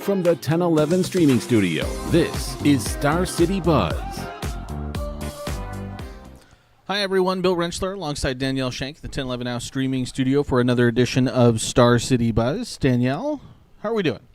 from the 1011 streaming studio, this is Star City Buzz. Hi everyone, Bill Rentschler alongside Danielle Shenk, the 1011 Now streaming studio for another edition of Star City Buzz. Danielle, how are we doing?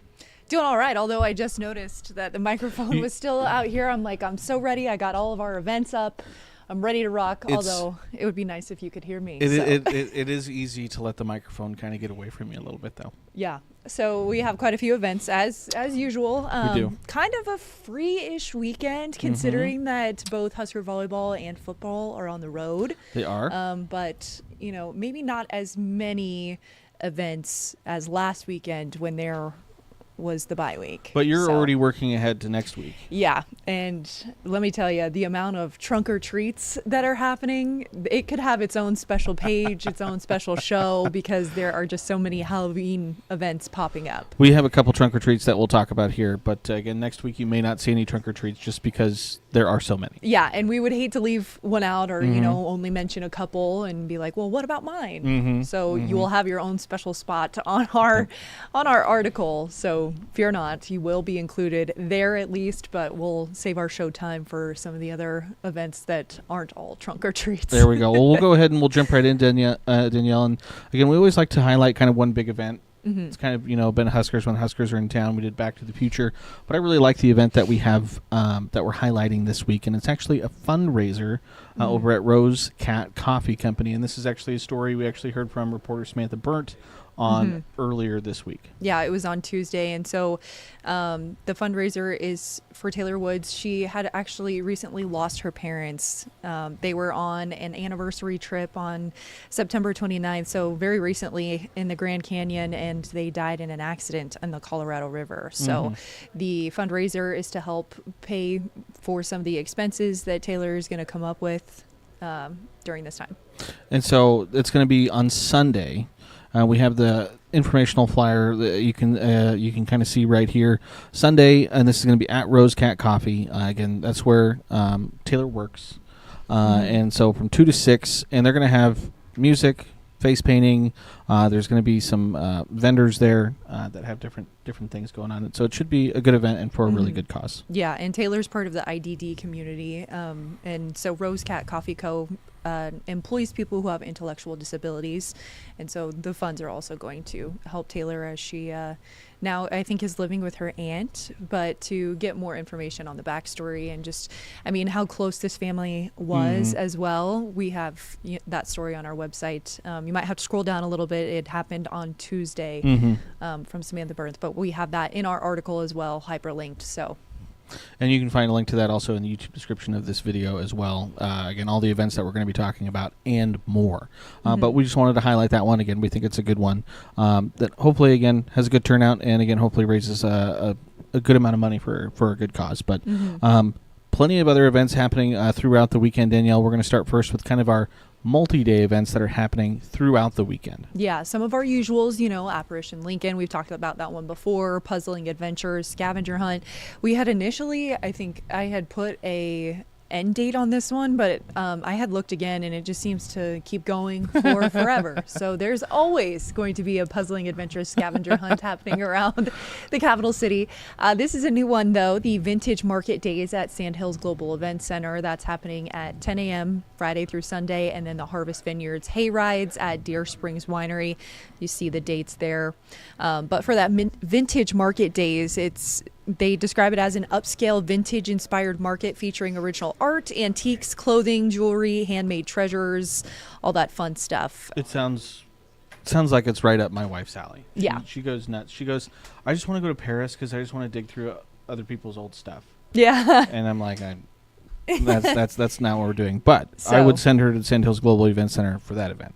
Doing all right, although I just noticed that the microphone was still out here. I'm so ready. I got all of our events up. I'm ready to rock, although it would be nice if you could hear me. It is easy to let the microphone kind of get away from you a little bit, though. Yeah, so we have quite a few events, as usual. We do. Kind of a free-ish weekend, considering that both Husker volleyball and football are on the road. They are. But, maybe not as many events as last weekend when there was the bye week. But you're already working ahead to next week. Yeah, and let me tell you, the amount of trunk or treats that are happening, it could have its own special page, its own special show, because there are just so many Halloween events popping up. We have a couple trunk or treats that we'll talk about here, but again, next week you may not see any trunk or treats just because there are so many. Yeah, and we would hate to leave one out or, only mention a couple and be like, well, what about mine? So you will have your own special spot on our article. So fear not, you will be included there at least, but we'll save our show time for some of the other events that aren't all trunk or treats. There we go. Well, we'll go ahead and we'll jump right in, Danielle. And again, we always like to highlight kind of one big event. It's kind of, been Huskers when Huskers are in town. We did Back to the Future. But I really like the event that we have that we're highlighting this week. And it's actually a fundraiser over at Rose Cat Coffee Company. And this is actually a story we actually heard from reporter Samantha Burnt on earlier this week. Yeah, it was on Tuesday. And so the fundraiser is for Taylor Woods. She had actually recently lost her parents. They were on an anniversary trip on September 29th, so very recently in the Grand Canyon, and they died in an accident in the Colorado River. So the fundraiser is to help pay for some of the expenses that Taylor is going to come up with during this time. And so it's going to be on Sunday. We have the informational flyer that you can kind of see right here. Sunday, and this is going to be at Rose Cat Coffee. Again, that's where Taylor works. And so from 2 to 6, and they're going to have music, face painting. There's going to be some vendors there that have different things going on. So it should be a good event and for a really good cause. Yeah, and Taylor's part of the IDD community. And so Rose Cat Coffee Co. Employs people who have intellectual disabilities, and so the funds are also going to help Taylor as she now I think is living with her aunt, but to get more information on the backstory and just how close this family was as well. We have that story on our website. You might have to scroll down a little bit. It happened on Tuesday from Samantha Burns, but we have that in our article as well, hyperlinked. So. And you can find a link to that also in the YouTube description of this video as well. Again, all the events that we're going to be talking about and more. But we just wanted to highlight that one. Again, we think it's a good one that hopefully, again, has a good turnout and, again, hopefully raises a good amount of money for a good cause. But plenty of other events happening throughout the weekend, Danielle. We're going to start first with kind of our multi-day events that are happening throughout the weekend. Yeah, some of our usuals, Apparition Lincoln, we've talked about that one before, Puzzling Adventures, Scavenger Hunt. We had initially, I think I had put a end date on this one, but I had looked again and it just seems to keep going for forever. So there's always going to be a Puzzling Adventures Scavenger Hunt happening around the capital city. This is a new one though, the Vintage Market Days at Sandhills Global Event Center. That's happening at 10 a.m. Friday through Sunday, and then the Harvest Vineyards Hay Rides at Deer Springs Winery. You see the dates there. But for that Vintage Market Days, they describe it as an upscale vintage-inspired market featuring original art, antiques, clothing, jewelry, handmade treasures, all that fun stuff. It sounds like it's right up my wife's alley. Yeah. She goes nuts. She goes, I just want to go to Paris because I just want to dig through other people's old stuff. Yeah. And I'm like, that's not what we're doing. But I would send her to Sandhills Global Event Center for that event.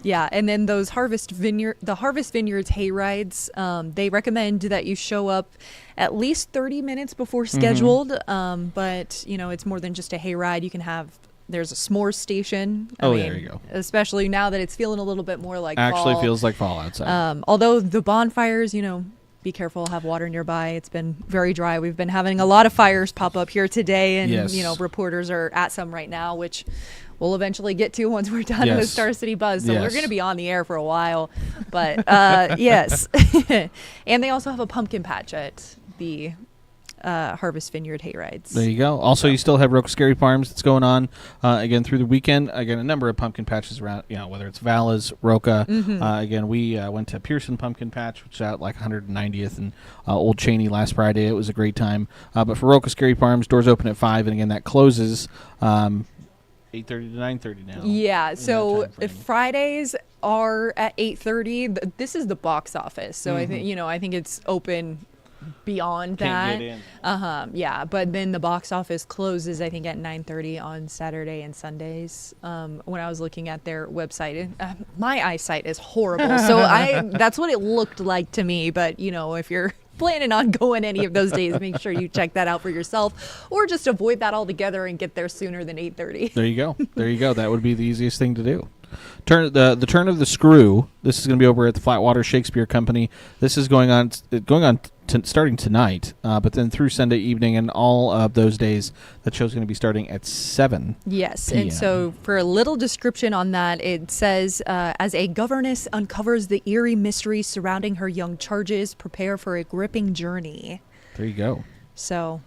Yeah, and then those the Harvest Vineyards hay rides, they recommend that you show up at least 30 minutes before scheduled. But it's more than just a hay ride. You can have. There's a s'mores station. There you go. Especially now that it's feeling a little bit more like actually fall. Feels like fall outside. Although the bonfires, be careful, have water nearby. It's been very dry. We've been having a lot of fires pop up here today, and Yes. reporters are at some right now, which we'll eventually get to once we're done with Star City Buzz. So we're going to be on the air for a while, but yes. And they also have a pumpkin patch at the Harvest Vineyard hay rides. There you go. Also, you still have Roca Scary Farms that's going on again through the weekend. Again, a number of pumpkin patches around, whether it's Vala's, Roca. Again, we went to Pearson Pumpkin Patch, which is out like 190th and Old Cheney last Friday. It was a great time. But for Roca Scary Farms, doors open at 5, and again, that closes 8:30 to 9:30 now. Yeah, so if Fridays are at 8:30. This is the box office, so I think it's open beyond Can't that. get in. Yeah, but then the box office closes, I think, at 9:30 on Saturday and Sundays. When I was looking at their website, my eyesight is horrible, so that's what it looked like to me. But if you're planning on going any of those days, make sure you check that out for yourself, or just avoid that altogether and get there sooner than 8:30. There you go. There you go. That would be the easiest thing to do. The Turn of the Screw. This is going to be over at the Flatwater Shakespeare Company. This is going on starting tonight, but then through Sunday evening, and all of those days, that show's going to be starting at 7. Yes, PM. and so for a little description on that, it says, as a governess uncovers the eerie mysteries surrounding her young charges, prepare for a gripping journey. There you go. So,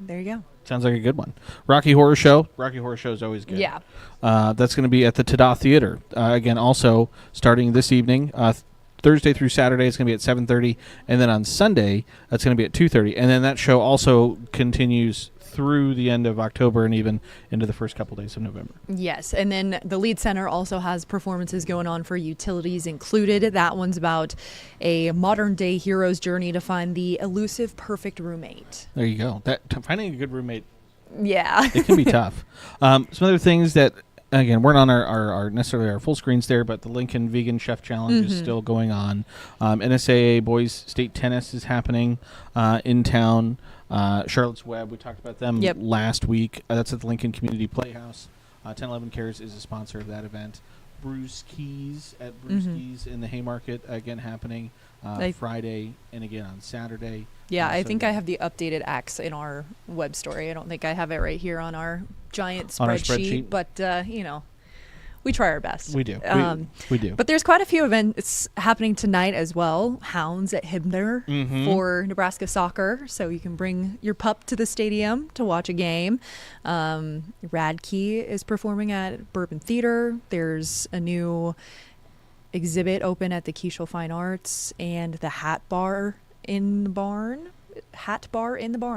there you go. Sounds like a good one. Rocky Horror Show. Rocky Horror Show is always good. Yeah. That's going to be at the Tada Theater. Again, also starting this evening, Thursday through Saturday, it's going to be at 7:30, and then on Sunday, that's going to be at 2:30. And then that show also continues through the end of October and even into the first couple days of November. Yes, and then the Lead Center also has performances going on for utilities included. That one's about a modern-day hero's journey to find the elusive perfect roommate. There you go. Finding a good roommate, Yeah. it can be tough. Some other things that, again, weren't on our necessarily our full screens there, but the Lincoln Vegan Chef Challenge is still going on. NSAA Boys State Tennis is happening in town. Charlotte's Web, we talked about them last week. That's at the Lincoln Community Playhouse. 1011 Cares is a sponsor of that event. Brewskis at Brewskis in the Haymarket, again, happening Friday and again on Saturday. Yeah, I so think I have the updated acts in our web story. I don't think I have it right here on our giant spreadsheet, but we try our best. We do. We do. But there's quite a few events happening tonight as well. Hounds at Hibner for Nebraska soccer, so you can bring your pup to the stadium to watch a game. Radkey is performing at Bourbon Theater. There's a new exhibit open at the Keishel Fine Arts, and the Hat Bar in the Barn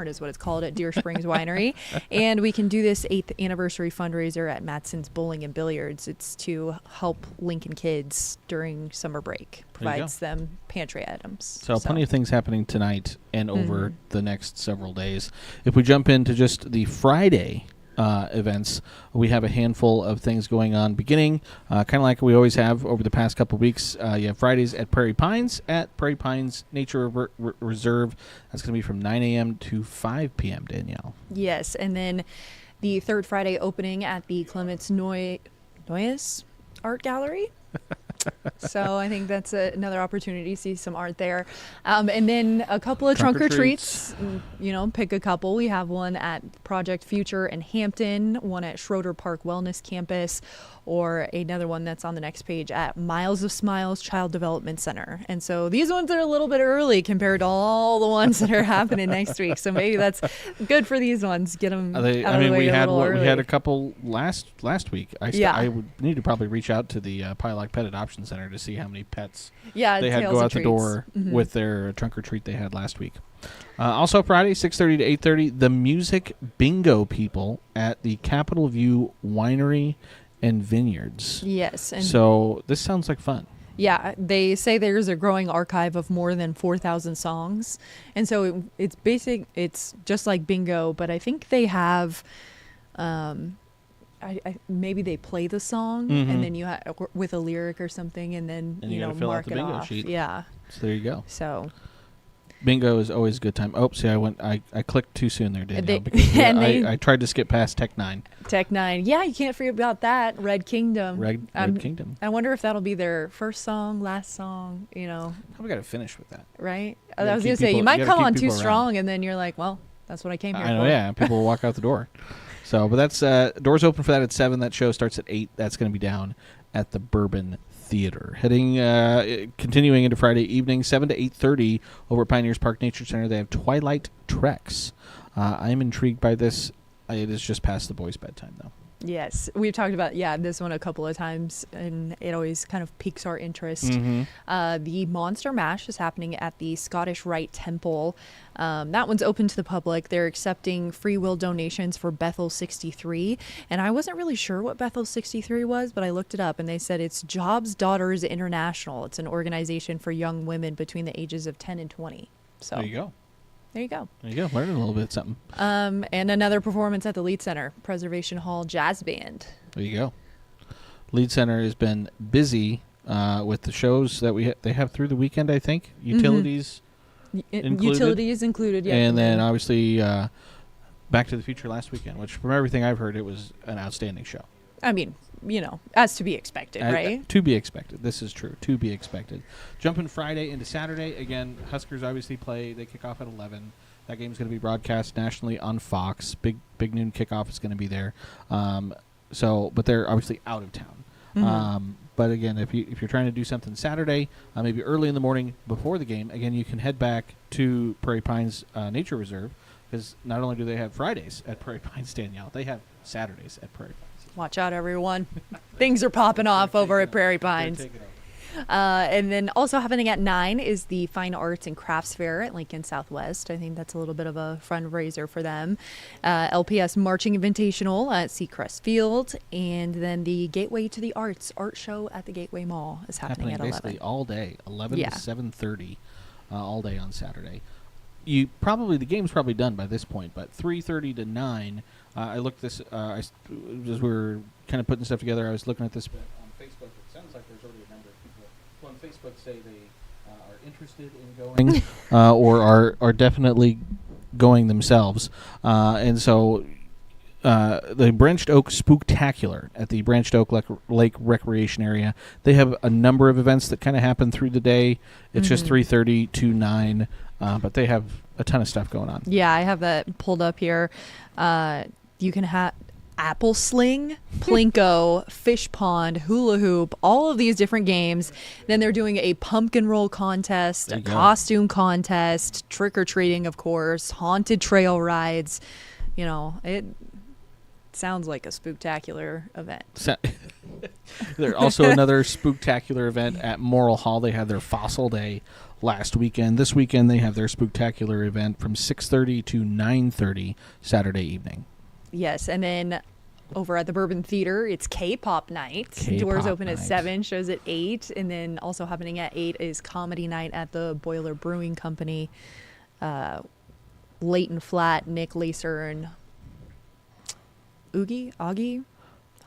is what it's called at Deer Springs Winery. And we can do this 8th anniversary fundraiser at Matson's Bowling and Billiards. It's to help Lincoln kids during summer break. Provides them pantry items. So plenty of things happening tonight and over the next several days. If we jump into just the Friday events, we have a handful of things going on beginning kind of like we always have over the past couple weeks. You have Fridays at Prairie Pines Nature Reserve. That's going to be from 9 a.m. to 5 p.m. Danielle. Yes, and then the third Friday opening at the Clements Noyes Art Gallery. So I think that's another opportunity to see some art there. And then a couple of trunk or treats. Pick a couple. We have one at Project Future in Hampton, one at Schroeder Park Wellness Campus, or another one that's on the next page at Miles of Smiles Child Development Center. And so these ones are a little bit early compared to all the ones that are happening next week. So maybe that's good for these ones. Get them out of the way a little early. We had a couple last week. I would need to probably reach out to the Pilock Pet Adoption Center to see how many pets they had go out the door with their trunk or treat they had last week. Also Friday, 6:30 to 8:30, the Music Bingo people at the Capitol View Winery and Vineyards. Yes. And so this sounds like fun. Yeah, they say there's a growing archive of more than 4,000 songs. And so it's just like bingo, but I think they have maybe they play the song and then you with a lyric or something, and then you gotta fill mark out the it bingo off. sheet. Yeah. So there you go. So Bingo is always a good time. Oh, see, I clicked too soon there, Danielle. They- Because and I tried to skip past Tech 9. Tech 9. Yeah, you can't forget about that. Red Kingdom. Red Kingdom. I wonder if that'll be their first song, last song, Probably got to finish with that. right? You I gotta was keep going to say, people- you might you gotta come keep on too people around. strong, and then you're like, well, that's what I came here I know, for. yeah. People will walk out the door. So, but that's doors open for that at 7. That show starts at 8. That's going to be down at the Bourbon Theater. Continuing into Friday evening, 7 to 8:30 over at Pioneers Park Nature Center. They have Twilight Treks. I'm intrigued by this. It is just past the boys' bedtime, though. Yes, we've talked about this one a couple of times, and it always kind of piques our interest. The Monster Mash is happening at the Scottish Rite Temple. That one's open to the public. They're accepting free will donations for Bethel 63, and I wasn't really sure what Bethel 63 was, but I looked it up, and they said it's Jobs Daughters International. It's an organization for young women between the ages of 10 and 20. So There you go. there you go. There you go. Learning a little bit something. And another performance at the Lead Center, Preservation Hall Jazz Band. There you go. Lead Center has been busy with the shows that they have through the weekend, I think. Utilities included. Utilities included, yeah. And then obviously Back to the Future last weekend, which from everything I've heard, it was an outstanding show. I mean, as to be expected, right? To be expected. This is true. To be expected. Jumping Friday into Saturday. Again, Huskers obviously play. They kick off at 11. That game's going to be broadcast nationally on Fox. Big noon kickoff is going to be there. But they're obviously out of town. But again, if you're trying to do something Saturday, maybe early in the morning before the game, again, you can head back to Prairie Pines Nature Reserve, because not only do they have Fridays at Prairie Pines, Danielle, they have Saturdays at Prairie Pines. Watch out, everyone. Things are popping off over at Prairie Pines. And then also happening at 9 is the Fine Arts and Crafts Fair at Lincoln Southwest. I think that's a little bit of a fundraiser for them. LPS Marching Invitational at Seacrest Field. And then the Gateway to the Arts art show at the Gateway Mall is happening at 11. Basically all day, 11 Yeah. to 7:30, all day on Saturday. The game's probably done by this point, but 3:30 to 9. I looked this as we were kind of putting stuff together. I was looking at this on Facebook. It sounds like there's already a number of people who on Facebook say they are interested in going or are definitely going themselves. And so the Branched Oak Spooktacular at the Branched Oak Lake Recreation Area. They have a number of events that kind of happen through the day. It's just 3:30 to 9, but they have a ton of stuff going on. Yeah, I have that pulled up here. You can have apple sling, plinko, fish pond, hula hoop, all of these different games. Then they're doing a pumpkin roll contest, a costume contest, trick or treating, of course, haunted trail rides. It sounds like a spooktacular event. There's also another spooktacular event at Morrill Hall. They had their Fossil Day last weekend. This weekend they have their spooktacular event from 6:30 to 9:30 Saturday evening. Yes, and then over at the Bourbon Theater, it's K-pop night. Doors open at 7, shows at 8, and then also happening at 8 is comedy night at the Boiler Brewing Company. Leighton Flat, Nick Lacer, and Augie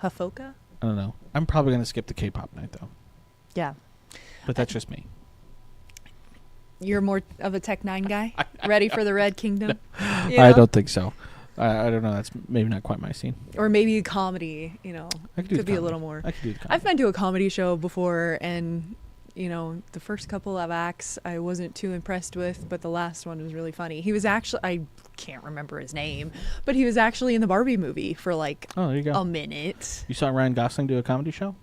Hafoka. I don't know. I'm probably going to skip the K-pop night, though. Yeah. But that's just me. You're more of a Tech 9 guy? Ready for the Red Kingdom? I don't think so. I don't know. That's maybe not quite my scene. Or maybe comedy, I could be a little more. I could do the comedy. I've been to a comedy show before, and, the first couple of acts I wasn't too impressed with, but the last one was really funny. He was actually, I can't remember his name, but he was actually in the Barbie movie for like there you go. a minute. You saw Ryan Gosling do a comedy show?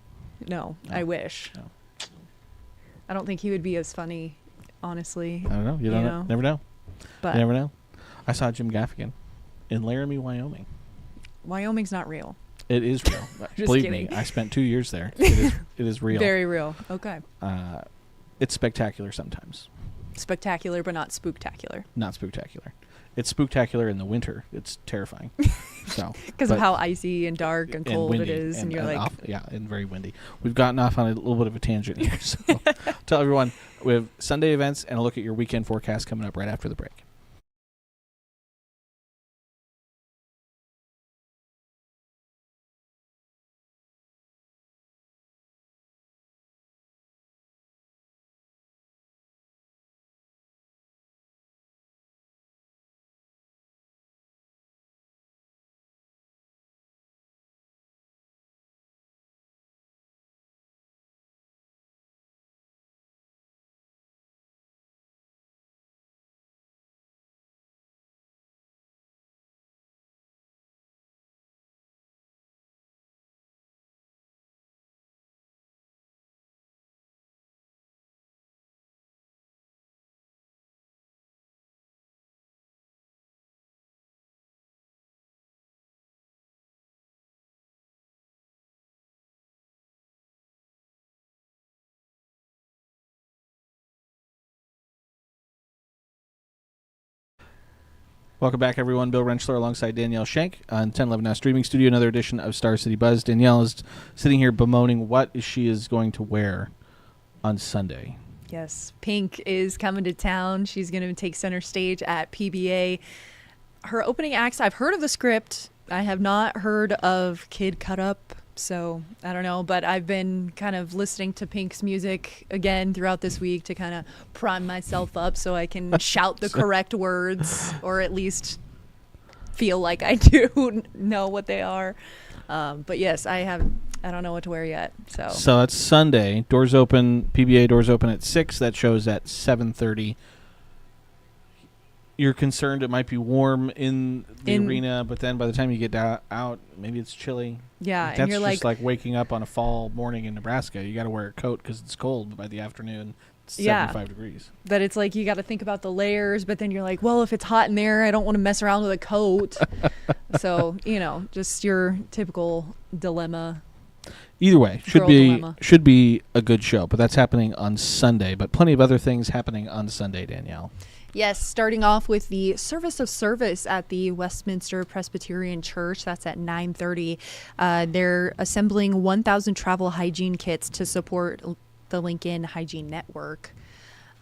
No, I wish. No. I don't think he would be as funny, honestly. I don't know. You don't know. Never know. But You never know. I saw Jim Gaffigan in Laramie, Wyoming. Wyoming's not real. It is real. Believe kidding. me, I spent 2 years there. It is real. Very real. Okay. It's spectacular sometimes. Spectacular, but not spooktacular. Not spectacular. It's spooktacular in the winter. It's terrifying. Because of how icy and dark and cold windy, it is, and you're like, and very windy. We've gotten off on a little bit of a tangent here. So tell everyone we have Sunday events and a look at your weekend forecast coming up right after the break. Welcome back, everyone. Bill Rentschler alongside Danielle Shenk on 1011 Now Streaming Studio, another edition of Star City Buzz. Danielle is sitting here bemoaning what she is going to wear on Sunday. Yes, Pink is coming to town. She's going to take center stage at PBA. Her opening acts, I've heard of the script. I have not heard of Kid Cut Up, so I don't know. But I've been kind of listening to Pink's music again throughout this week to kind of prime myself up so I can shout the correct words, or at least feel like I do know what they are. But yes, I don't know what to wear yet. So it's Sunday. Doors open. PBA doors open at 6. That show's at 7:30. You're concerned it might be warm in the arena, but then by the time you get out, maybe it's chilly. Yeah, that's and you're just like waking up on a fall morning in Nebraska. You got to wear a coat because it's cold, but by the afternoon, it's 75 degrees. That it's like you got to think about the layers, but then you're like, well, if it's hot in there, I don't want to mess around with a coat. So, just your typical dilemma. Either way, should be a good show, but that's happening on Sunday. But plenty of other things happening on Sunday, Danielle. Yes, starting off with the Service of Service at the Westminster Presbyterian Church. That's at 9:30. They're assembling 1,000 travel hygiene kits to support the Lincoln Hygiene Network.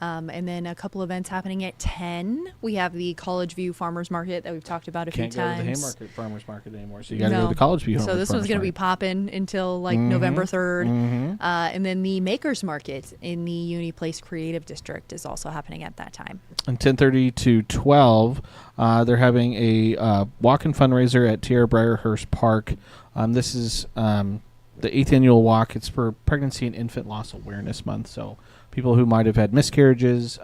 And then a couple events happening at 10. We have the College View Farmers Market that we've talked about a few times. Can't go to the Haymarket Farmers Market anymore, so you got to go to the College View. So this one's going to be popping until November 3rd. Mm-hmm. And then the Makers Market in the Uni Place Creative District is also happening at that time. And 10:30 to 12, they're having a walk-in fundraiser at Tierra Briarhurst Park. This is the 8th annual walk. It's for Pregnancy and Infant Loss Awareness Month, so people who might have had miscarriages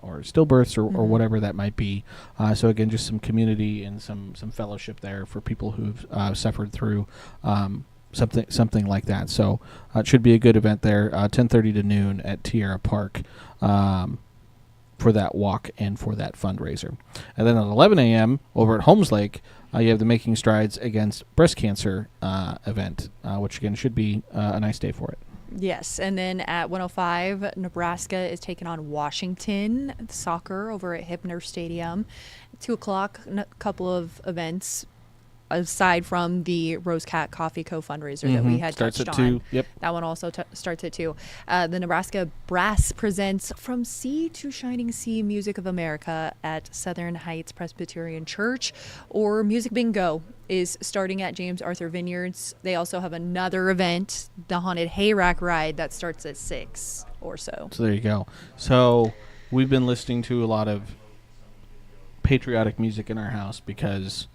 or stillbirths or whatever that might be. So again, just some community and some fellowship there for people who've suffered through something like that. So it should be a good event there. 10:30 to noon at Tierra Park for that walk and for that fundraiser. And then at 11 a.m. over at Holmes Lake, you have the Making Strides Against Breast Cancer event, which again should be a nice day for it. Yes, and then at 1:05, Nebraska is taking on Washington soccer over at Hipner Stadium. 2 o'clock, a couple of events aside from the Rose Cat Coffee Co. fundraiser that we had starts touched at on. 2. Yep. That one also starts at 2. The Nebraska Brass presents From Sea to Shining Sea Music of America at Southern Heights Presbyterian Church, or Music Bingo is starting at James Arthur Vineyards. They also have another event, the Haunted Hayrack Ride, that starts at 6 or so. So there you go. So we've been listening to a lot of patriotic music in our house because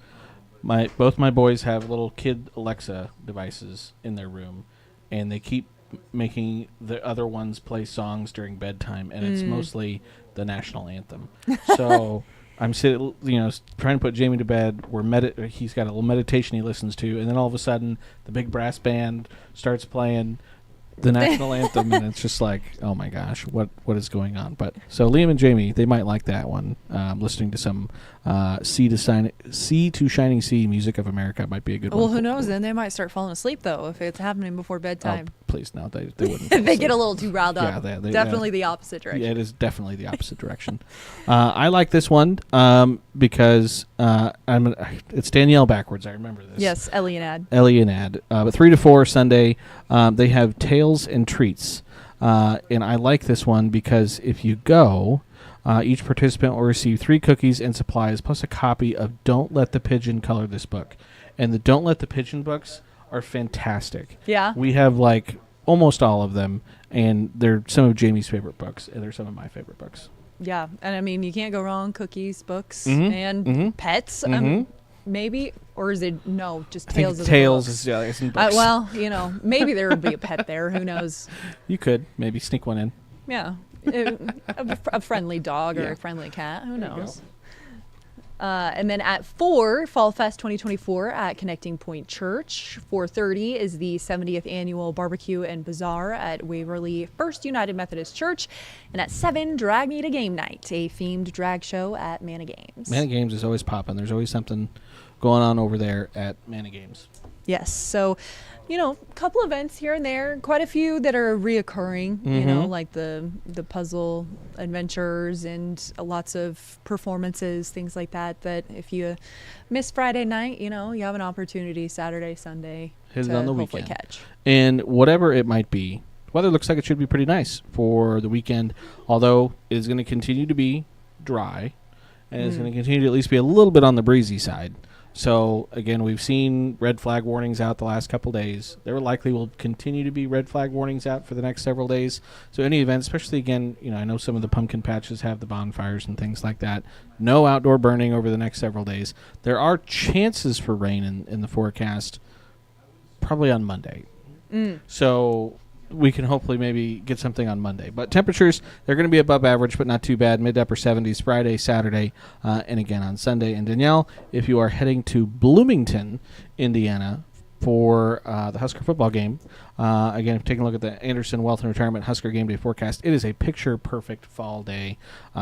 both my boys have little kid Alexa devices in their room, and they keep making the other ones play songs during bedtime, and it's mostly the national anthem. So I'm sitting, trying to put Jamie to bed. He's got a little meditation he listens to, and then all of a sudden, the big brass band starts playing the national anthem, and it's just like, oh my gosh, what is going on? But so Liam and Jamie, they might like that one. Listening to some Sea to Shining Sea Music of America might be a good one. Well, who knows? Then they might start falling asleep though if it's happening before bedtime. Oh, please no, they wouldn't. They get a little too riled up. Yeah, definitely the opposite direction. Yeah, it is definitely the opposite direction. I like this one because it's Danielle backwards. I remember this. Yes, Ellie and Ad. But 3 to 4 Sunday, they have Tales and Treats. And I like this one because if you go, each participant will receive 3 cookies and supplies plus a copy of Don't Let the Pigeon Color This Book. And the Don't Let the Pigeon books are fantastic. Yeah. We have almost all of them, and they're some of Jamie's favorite books, and they're some of my favorite books. Yeah, and I mean, you can't go wrong. Cookies, books, and pets. Maybe, or is it just Tales of the Tales books? is in books. Well, maybe there would be a pet there. Who knows? You could maybe sneak one in. Yeah, a friendly dog or a friendly cat. Who knows? And then at 4, Fall Fest 2024 at Connecting Point Church. 4:30 is the 70th annual Barbecue and Bazaar at Waverly First United Methodist Church. And at 7, Drag Me to Game Night, a themed drag show at Manna Games. Manna Games is always popping. There's always something going on over there at Manna Games. Yes. So couple events here and there, quite a few that are reoccurring, like the puzzle adventures and lots of performances, things like that if you miss Friday night, you have an opportunity Saturday, Sunday hit to it on the hopefully weekend. catch. And whatever it might be, weather looks like it should be pretty nice for the weekend, although it is going to continue to be dry, and it's going to continue to at least be a little bit on the breezy side. So, again, we've seen red flag warnings out the last couple days. There likely will continue to be red flag warnings out for the next several days. So any event, especially, again, I know some of the pumpkin patches have the bonfires and things like that. No outdoor burning over the next several days. There are chances for rain in the forecast probably on Monday. So we can hopefully maybe get something on Monday. But temperatures, they're going to be above average, but not too bad. Mid to upper 70s Friday, Saturday, and again on Sunday. And Danielle, if you are heading to Bloomington, Indiana, for the Husker football game, again, taking a look at the Anderson Wealth and Retirement Husker game day forecast, it is a picture-perfect fall day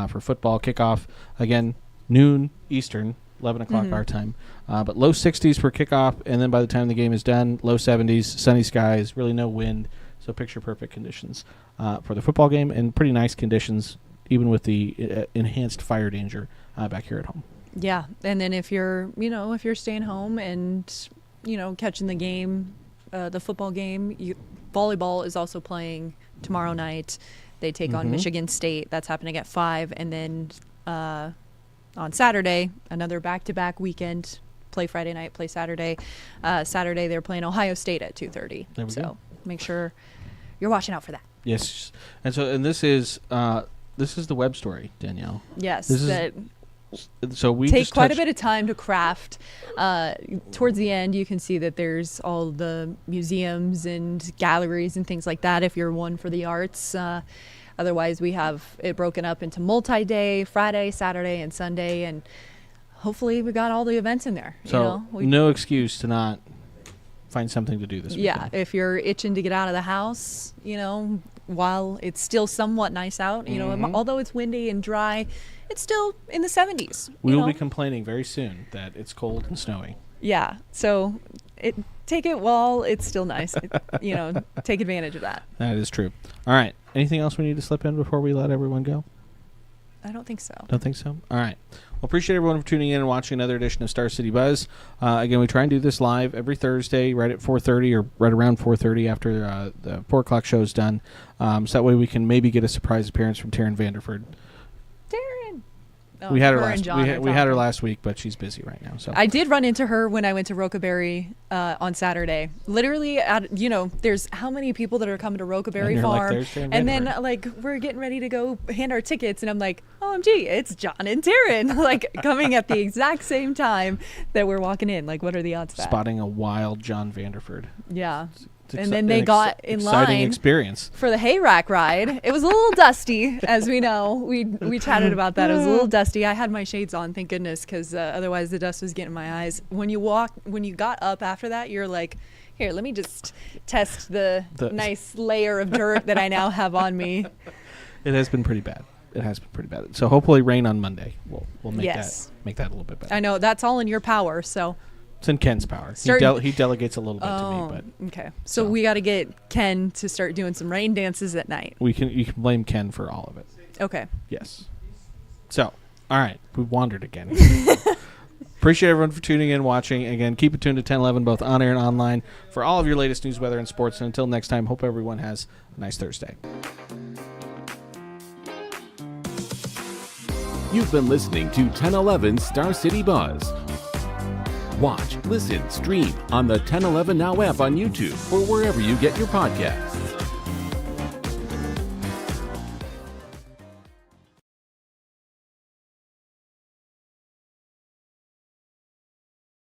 for football kickoff. Again, noon Eastern, 11 o'clock our time. But low 60s for kickoff, and then by the time the game is done, low 70s, sunny skies, really no wind. So picture-perfect conditions for the football game, and pretty nice conditions, even with the enhanced fire danger back here at home. Yeah, and then if you're staying home and, catching the game, the football game, volleyball is also playing tomorrow night. They take on Michigan State. That's happening at 5. And then on Saturday, another back-to-back weekend, play Friday night, play Saturday. Saturday, they're playing Ohio State at 2:30. There we go. Make sure you're watching out for that. Yes, and this is the web story, Danielle. Yes, so we take just quite a bit of time to craft. Towards the end, you can see that there's all the museums and galleries and things like that if you're one for the arts. Otherwise, we have it broken up into multi-day, Friday, Saturday, and Sunday, and hopefully we got all the events in there. So no excuse to not find something to do this weekend. Yeah, if you're itching to get out of the house, while it's still somewhat nice out, although it's windy and dry, it's still in the 70s. We will be complaining very soon that it's cold and snowy. Yeah, so take it while it's still nice. Take advantage of that. That is true. All right. Anything else we need to slip in before we let everyone go? I don't think so. Don't think so? All right. Well, appreciate everyone for tuning in and watching another edition of Star City Buzz. Again, we try and do this live every Thursday right at 4:30 or right around 4:30 after the 4 o'clock show is done. So that way we can maybe get a surprise appearance from Taryn Vanderford. Taryn! Oh, we had her last week, but she's busy right now. So I did run into her when I went to Rocaberry on Saturday. Literally, there's how many people that are coming to Rocaberry Farm, and then we're getting ready to go hand our tickets, and I'm like, OMG, it's John and Taryn, coming at the exact same time that we're walking in. What are the odds of that? Spotting a wild John Vanderford. Yeah. And then they got in line experience for the hay rack ride. It was a little dusty, as we know. We chatted about that. It was a little dusty. I had my shades on, thank goodness, because otherwise the dust was getting in my eyes. When you got up after that, you're like, here, let me just test the nice layer of dirt that I now have on me. It has been pretty bad. So hopefully rain on Monday. We'll make that a little bit better. I know that's all in your power. So. It's in Ken's power. He delegates a little bit to me, but okay. So we got to get Ken to start doing some rain dances at night. You can blame Ken for all of it. Okay. Yes. So, all right, we wandered again. Appreciate everyone for tuning in, watching. Again, keep it tuned to 1011, both on air and online, for all of your latest news, weather, and sports. And until next time, hope everyone has a nice Thursday. You've been listening to 1011 Star City Buzz. Watch, listen, stream on the 1011 Now app on YouTube or wherever you get your podcasts.